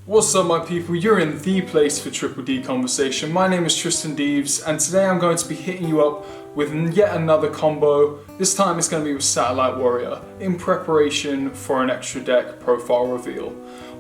What's up my people, you're in the place for Triple D conversation. My name is Tristan Deves and today I'm going to be hitting you up with yet another combo. This time it's going to be with Satellite Warrior in preparation for an extra deck profile reveal.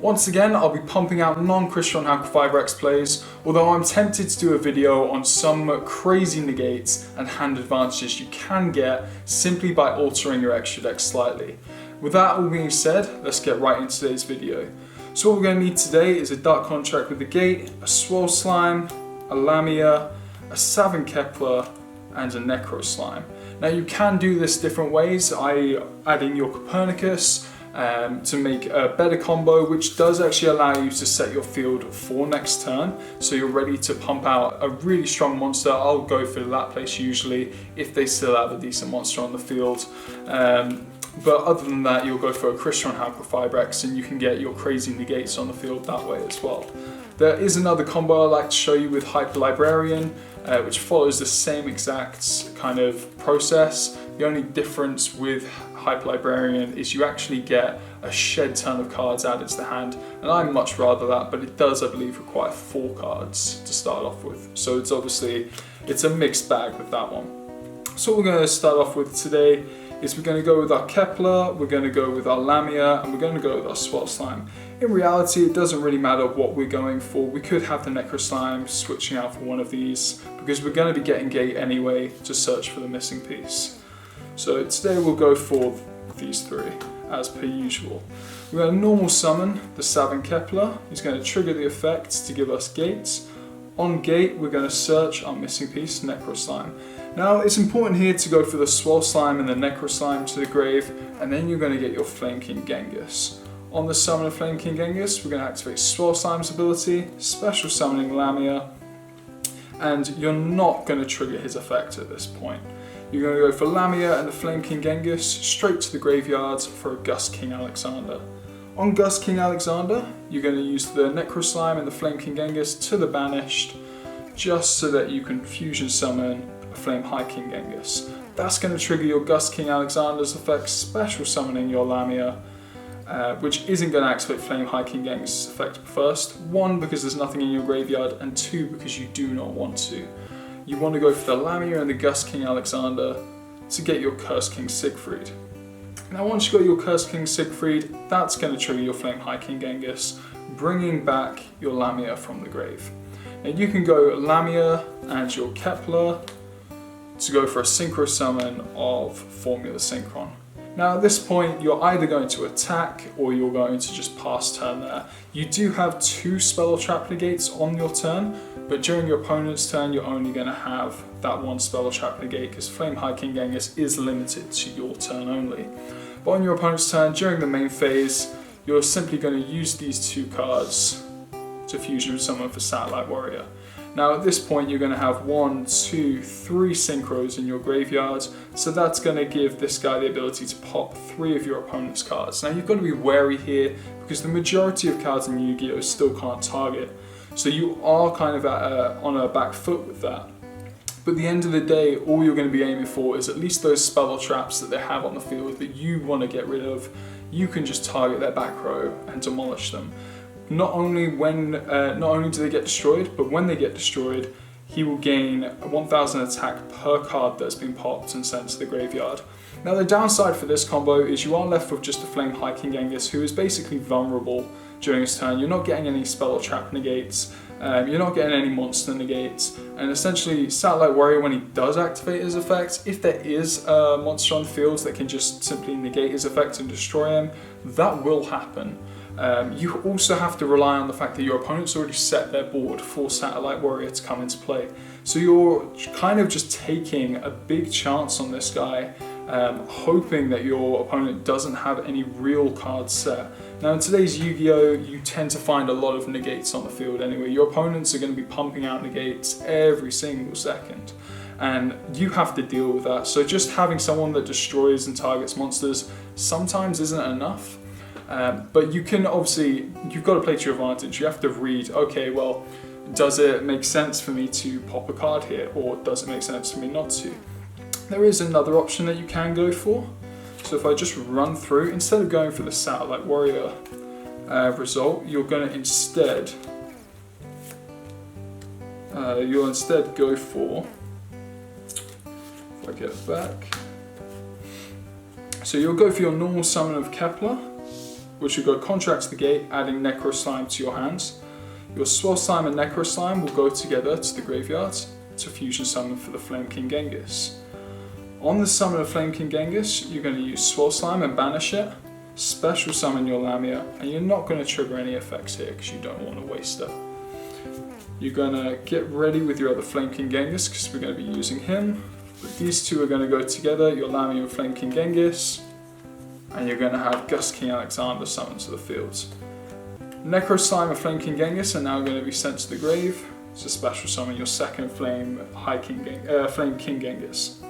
Once again, I'll be pumping out non-Crystron Halqifibrax plays, although I'm tempted to do a video on some crazy negates and hand advantages you can get simply by altering your extra deck slightly. With that all being said, let's get right into today's video. So what we're going to need today is a Dark Contract with the Gate, a Swirl Slime, a Lamia, a Savin Kepler, and a Necro Slime. Now you can do this different ways. I add in your Copernicus to make a better combo, which does actually allow you to set your field for next turn, so you're ready to pump out a really strong monster. I'll go for that place usually if they still have a decent monster on the field. But other than that, you'll go for a Crystron Halqifibrax and you can get your crazy negates on the field that way as well. There is another combo I'd like to show you with Hyper Librarian, which follows the same exact kind of process. The only difference with Hyper Librarian is you actually get a shed ton of cards added to the hand, and I'd much rather that, but it does, I believe, require 4 cards to start off with. So it's a mixed bag with that one. So what we're going to start off with today is we're going to go with our Kepler, we're going to go with our Lamia, and we're going to go with our Swirl Slime. In reality, it doesn't really matter what we're going for. We could have the Necro Slime switching out for one of these, because we're going to be getting Gate anyway to search for the missing piece. So today we'll go for these 3, as per usual. We're going to normal summon the Savin Kepler. He's going to trigger the effect to give us Gates. On Gate, we're going to search our missing piece, Necro Slime. Now, it's important here to go for the Swirl Slime and the Necro Slime to the grave, and then you're going to get your Flame King Genghis. On the summon of Flame King Genghis, we're going to activate Swirl Slime's ability, special summoning Lamia, and you're not going to trigger his effect at this point. You're going to go for Lamia and the Flame King Genghis straight to the graveyard for a Gust King Alexander. On Gust King Alexander, you're going to use the Necro Slime and the Flame King Genghis to the banished, just so that you can fusion summon a Flame High King Genghis. That's going to trigger your Gust King Alexander's effect, special summoning your Lamia, which isn't going to activate Flame High King Genghis' effect first. 1, because there's nothing in your graveyard, and 2, because you do not want to. You want to go for the Lamia and the Gust King Alexander to get your Curse King Siegfried. Now once you've got your Curse King Siegfried, that's going to trigger your Flame High King Genghis, bringing back your Lamia from the grave. Now you can go Lamia and your Kepler to go for a Synchro Summon of Formula Synchron. Now at this point, you're either going to attack or you're going to just pass turn there. You do have 2 Spell Trap Negates on your turn, but during your opponent's turn, you're only going to have that 1 Spell Trap Negate because Flame High King Genghis is limited to your turn only. But on your opponent's turn, during the main phase, you're simply going to use these 2 cards to fusion summon for Satellite Warrior. Now at this point you're going to have 1, 2, 3 synchros in your graveyard, so that's going to give this guy the ability to pop 3 of your opponent's cards. Now you've got to be wary here because the majority of cards in Yu-Gi-Oh! Still can't target, so you are kind of on a back foot with that. But at the end of the day, all you're going to be aiming for is at least those spell traps that they have on the field that you want to get rid of. You can just target their back row and demolish them. Not only do they get destroyed, but when they get destroyed, he will gain 1000 attack per card that's been popped and sent to the graveyard. Now the downside for this combo is you are left with just a Flame High King Genghis, who is basically vulnerable during his turn. You're not getting any spell trap negates, you're not getting any monster negates, and essentially Satellite Warrior, when he does activate his effect, if there is a monster on the field that can just simply negate his effect and destroy him, that will happen. You also have to rely on the fact that your opponent's already set their board for Satellite Warrior to come into play. So you're kind of just taking a big chance on this guy, hoping that your opponent doesn't have any real cards set. Now in today's Yu-Gi-Oh! You tend to find a lot of negates on the field anyway. Your opponents are going to be pumping out negates every single second, and you have to deal with that. So just having someone that destroys and targets monsters sometimes isn't enough. But you can obviously, you've got to play to your advantage. You have to read, okay, well, does it make sense for me to pop a card here, or does it make sense for me not to? There is another option that you can go for. So if I just run through, instead of going for the Satellite Warrior, result, you're going to instead go for, if I get it back, so you'll go for your normal summon of Kepler, which will go Contract the Gate, adding Necro Slime to your hands. Your Swell Slime and Necro Slime will go together to the graveyard to fusion summon for the Flame King Genghis. On the summon of Flame King Genghis, you're going to use Swell Slime and banish it, special summon your Lamia, and you're not going to trigger any effects here because you don't want to waste it. You're going to get ready with your other Flame King Genghis because we're going to be using him. But these two are going to go together, your Lamia and Flame King Genghis, and you're going to have Gust King Alexander summoned to the field. Necro Slime and Flame King Genghis are now going to be sent to the grave to special summon your second Flame King Genghis.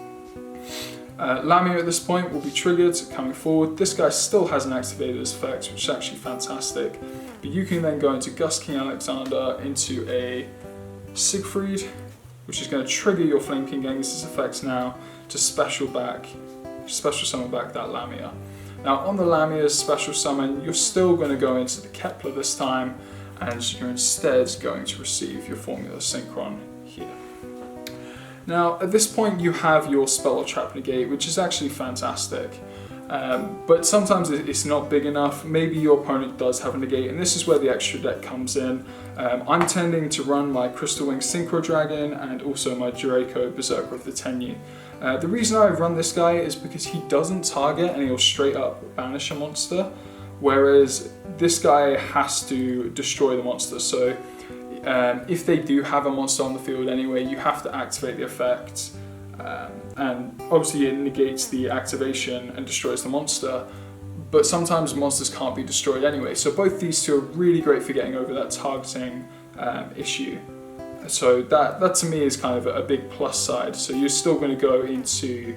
Lamia at this point will be triggered coming forward. This guy still hasn't activated his effects, which is actually fantastic. But you can then go into Gust King Alexander into a Siegfried, which is going to trigger your Flame King Genghis' effects now to special summon back that Lamia. Now on the Lamia's special summon, you're still going to go into the Kepler this time, and you're instead going to receive your Formula Synchron here. Now at this point you have your Spell or Trap Negate, which is actually fantastic. But sometimes it's not big enough. Maybe your opponent does have a negate, and this is where the extra deck comes in. I'm tending to run my Crystal Wing Synchro Dragon and also my Draco Berserker of the Tenyi. The reason I run this guy is because he doesn't target and he'll straight up banish a monster, whereas this guy has to destroy the monster. So if they do have a monster on the field anyway, you have to activate the effect. And obviously it negates the activation and destroys the monster, but sometimes monsters can't be destroyed anyway. So both these two are really great for getting over that targeting issue. So that to me is kind of a big plus side. So you're still going to go into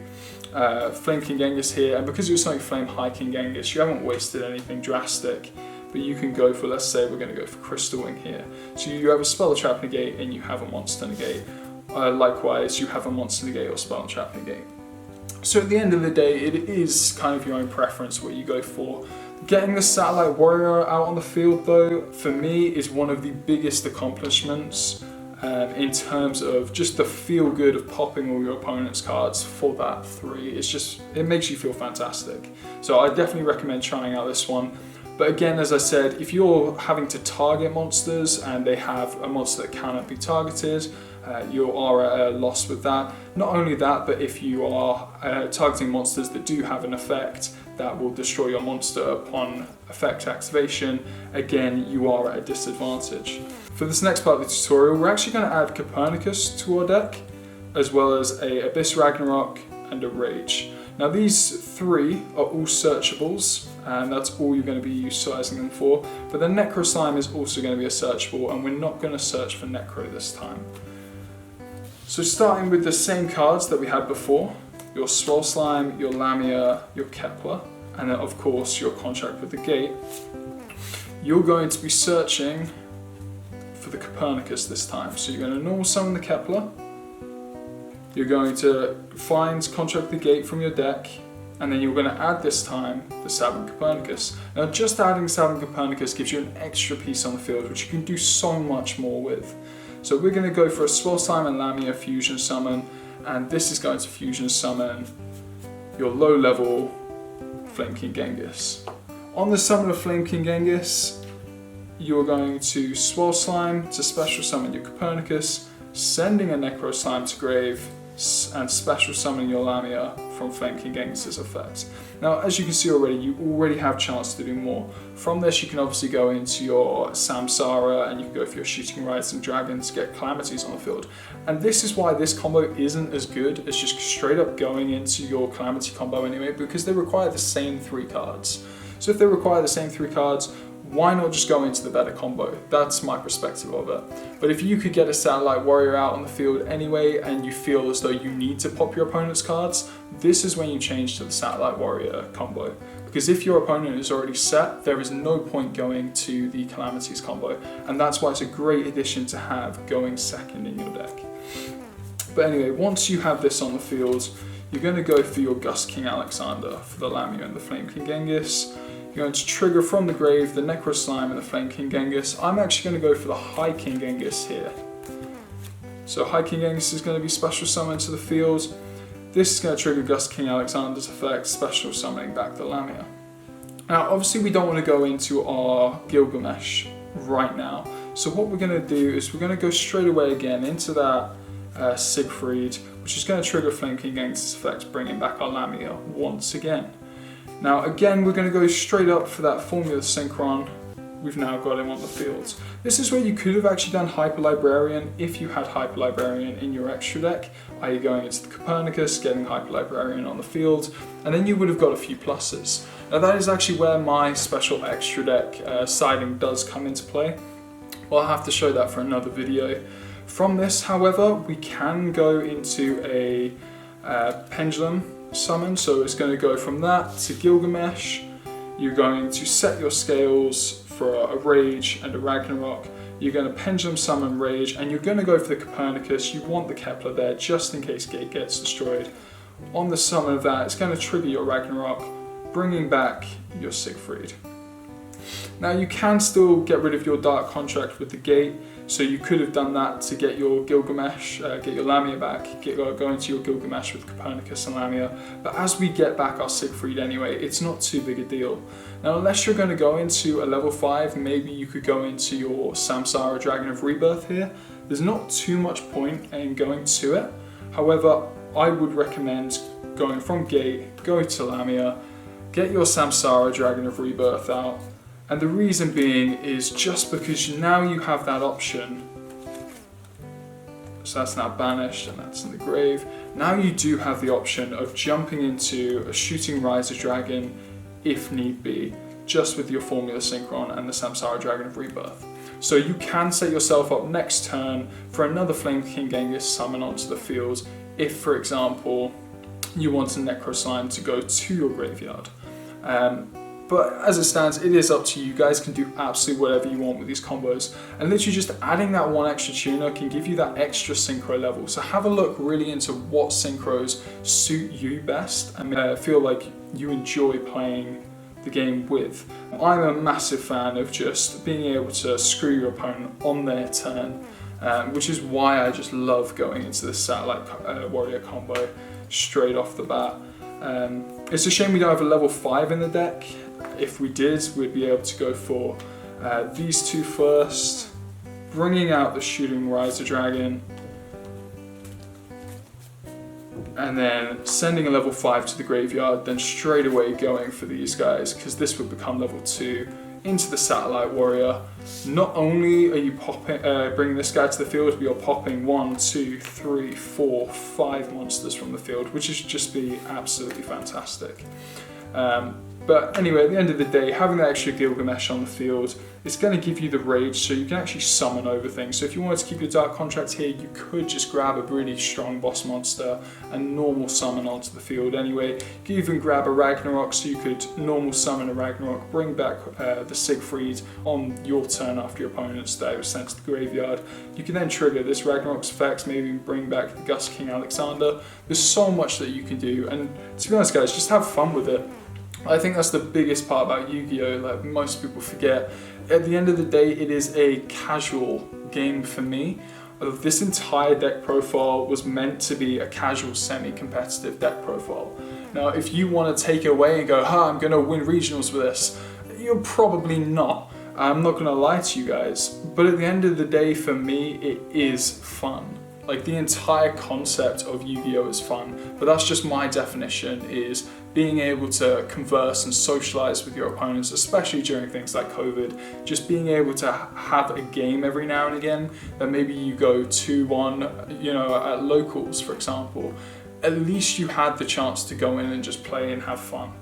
Flame King Genghis here, and because you're something Flame High King Genghis, you haven't wasted anything drastic. But you can go for, let's say we're going to go for Crystal Wing here. So you have a Spell Trap Negate and you have a Monster Negate. Likewise, you have a Monster Negate or Spell Trap Negate. So at the end of the day, it is kind of your own preference what you go for. Getting the Satellite Warrior out on the field though, for me, is one of the biggest accomplishments in terms of just the feel good of popping all your opponent's cards for that 3. It makes you feel fantastic. So I definitely recommend trying out this one. But again, as I said, if you're having to target monsters and they have a monster that cannot be targeted, you are at a loss with that. Not only that, but if you are targeting monsters that do have an effect that will destroy your monster upon effect activation, again, you are at a disadvantage. For this next part of the tutorial, we're actually going to add Copernicus to our deck, as well as a Abyss Ragnarok and a Rage. Now these 3 are all searchables, and that's all you're going to be utilizing them for, but the Necro Slime is also going to be a searchable, and we're not going to search for Necro this time. So starting with the same cards that we had before, your Swell Slime, your Lamia, your Kepler, and then of course your Contract with the Gate, you're going to be searching for the Copernicus this time. So you're going to normal summon the Kepler, you're going to find Contract with the Gate from your deck, and then you're going to add this time the Saturn Copernicus. Now just adding Saturn Copernicus gives you an extra piece on the field, which you can do so much more with. So we're going to go for a Swell Slime and Lamia fusion summon, and this is going to fusion summon your low level Flame King Genghis. On the summon of Flame King Genghis, you're going to Swell Slime to special summon your Copernicus, sending a Necro Slime to grave, and special summoning your Lamia from Flame King Genghis' effect. Now, as you can see already, you already have chance to do more. From this, you can obviously go into your Samsara, and you can go for your Shooting Rides and Dragons to get Calamities on the field. And this is why this combo isn't as good as just straight up going into your Calamity combo anyway, because they require the same 3 cards. So if they require the same 3 cards, why not just go into the better combo? That's my perspective of it. But if you could get a Satellite Warrior out on the field anyway, and you feel as though you need to pop your opponent's cards, this is when you change to the Satellite Warrior combo. Because if your opponent is already set, there is no point going to the Calamities combo. And that's why it's a great addition to have going second in your deck. But anyway, once you have this on the field, you're going to go for your Gust King Alexander for the Lamia and the Flame King Genghis. You're going to trigger from the grave the Necro Slime and the Flame King Genghis. I'm actually going to go for the High King Genghis here. So High King Genghis is going to be special summoned to the field. This is going to trigger Gust King Alexander's effect, special summoning back the Lamia. Now obviously we don't want to go into our Gilgamesh right now. So what we're going to do is we're going to go straight away again into that Siegfried, which is going to trigger Flame King Genghis' effect, bringing back our Lamia once again. Now again, we're going to go straight up for that Formula Synchron. We've now got him on the field. This is where you could have actually done Hyper Librarian if you had Hyper Librarian in your extra deck, i.e. going into the Copernicus, getting Hyper Librarian on the field, and then you would have got a few pluses. Now that is actually where my special extra deck siding does come into play. Well, I'll have to show that for another video. From this, however, we can go into a Pendulum summon, so it's going to go from that to Gilgamesh. You're going to set your scales for a Rage and a Ragnarok. You're going to Pendulum summon Rage, and you're going to go for the Copernicus. You want the Kepler there just in case Gate gets destroyed. On the summon of that, it's going to trigger your Ragnarok, bringing back your Siegfried. Now you can still get rid of your Dark Contract with the Gate, so you could have done that to get your Gilgamesh, get your Lamia back, go into your Gilgamesh with Copernicus and Lamia, but as we get back our Siegfried anyway, it's not too big a deal. Now unless you're going to go into a level 5, maybe you could go into your Samsara Dragon of Rebirth here. There's not too much point in going to it, however I would recommend going from Gate, go to Lamia, get your Samsara Dragon of Rebirth out. And the reason being is just because now you have that option. So that's now banished and that's in the grave. Now you do have the option of jumping into a Shooting Riser Dragon if need be, just with your Formula Synchron and the Samsara Dragon of Rebirth. So you can set yourself up next turn for another Flame King Genghis summon onto the field if, for example, you want a Necro Slime to go to your graveyard. But as it stands, it is up to you. You guys can do absolutely whatever you want with these combos. And literally just adding that one extra tuner can give you that extra synchro level. So have a look really into what synchros suit you best and feel like you enjoy playing the game with. I'm a massive fan of just being able to screw your opponent on their turn, which is why I just love going into the Satellite Warrior combo straight off the bat. It's a shame we don't have a level 5 in the deck. If we did, we'd be able to go for these two first, bringing out the Shooting Riser Dragon, and then sending a level 5 to the graveyard, then straight away going for these guys, because this would become level 2 into the Satellite Warrior. Not only are you bringing this guy to the field, but you're popping 1, 2, 3, 4, 5 monsters from the field, which is just be absolutely fantastic. But anyway, at the end of the day, having that extra Gilgamesh on the field is going to give you the rage, so you can actually summon over things. So if you wanted to keep your Dark Contract here, you could just grab a really strong boss monster and normal summon onto the field anyway. You could even grab a Ragnarok, so you could normal summon a Ragnarok, bring back the Siegfried on your turn after your opponent's day was sent to the graveyard. You can then trigger this Ragnarok's effects, maybe bring back the Gust King Alexander. There's so much that you can do, and to be honest guys, just have fun with it. I think that's the biggest part about Yu-Gi-Oh! Like most people forget. At the end of the day, it is a casual game for me. This entire deck profile was meant to be a casual, semi-competitive deck profile. Now, if you want to take it away and go, I'm going to win regionals with this, you're probably not. I'm not going to lie to you guys. But at the end of the day, for me, it is fun. Like the entire concept of Yu-Gi-Oh! Is fun, but that's just my definition, is being able to converse and socialize with your opponents, especially during things like COVID, just being able to have a game every now and again, that maybe you go 2-1, you know, at locals, for example. At least you had the chance to go in and just play and have fun.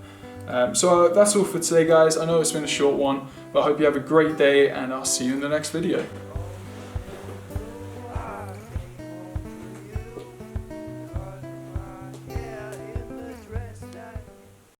So that's all for today, guys. I know it's been a short one, but I hope you have a great day, and I'll see you in the next video.